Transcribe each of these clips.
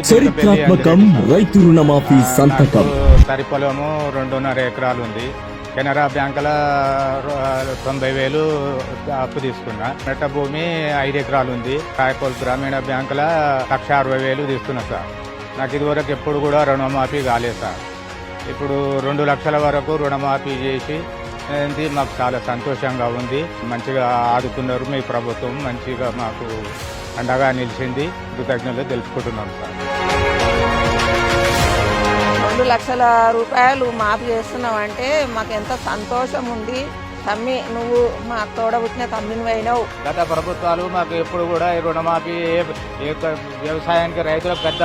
చరిత్రాత్మకం రైతు రుణమాఫీ సంతకం. తరి పొలము 2.5 ఎకరాలు ఉంది. కెనరా బ్యాంకుల 90,000 అప్పు తీసుకున్నా. మెట్ట భూమి 5 ఎకరాలు ఉంది. కాయకోల్ గ్రామీణ బ్యాంకుల 1,60,000 తీసుకున్నా సార్. నాకు ఇదివరకు ఎప్పుడు కూడా రుణమాఫీ కాలేదు సార్. ఇప్పుడు 2 లక్షల వరకు రుణమాఫీ చేసి మాకు చాలా సంతోషంగా ఉంది. మంచిగా ఆదుకున్నారు మీ ప్రభుత్వం, మంచిగా మాకు అండగా నిలిచింది. కృతజ్ఞతలు తెలుపుకుంటున్నాం సార్. 2 లక్షల రూపాయలు మాఫీ చేస్తున్నావంటే మాకు ఎంత సంతోషం ఉంది. తమ్మి, నువ్వు మా తోడబుట్టిన తమ్మిని పోయినావు. గత ప్రభుత్వాలు మాకు ఎప్పుడు కూడా ఈ రుణమాఫీ వ్యవసాయానికి రైతులకు పెద్ద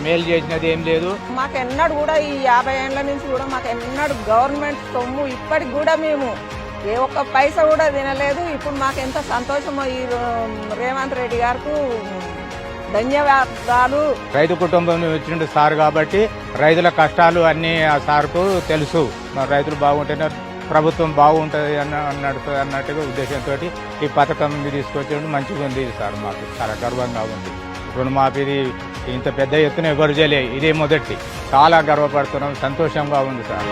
మేలు చేసినది ఏం లేదు. మాకెన్నడూ కూడా ఈ 50 ఏళ్ల నుంచి కూడా మాకెన్నడూ గవర్నమెంట్ సొమ్ము ఇప్పటికి కూడా మేము ఏ ఒక్క పైసా కూడా తినలేదు. ఇప్పుడు మాకు ఎంత సంతోషమో ఈ రేవంత్ రెడ్డి గారికి ధన్యవాదాలు. రైతు కుటుంబం వచ్చిన సార్ కాబట్టి రైతుల కష్టాలు అన్ని ఆ సార్కు తెలుసు. రైతులు బాగుంటేనే ప్రభుత్వం బాగుంటుంది అన్నట్టుగా ఉద్దేశంతో ఈ పథకం తీసుకొచ్చి మంచిగా ఉంది సార్. మాకు చాలా గర్వంగా ఉంది. రుణమాఫీది ఇంత పెద్ద ఎత్తున ఎవరు చేయలే, ఇదే మొదటి. చాలా గర్వపడుతున్నాం, సంతోషంగా ఉంది సార్.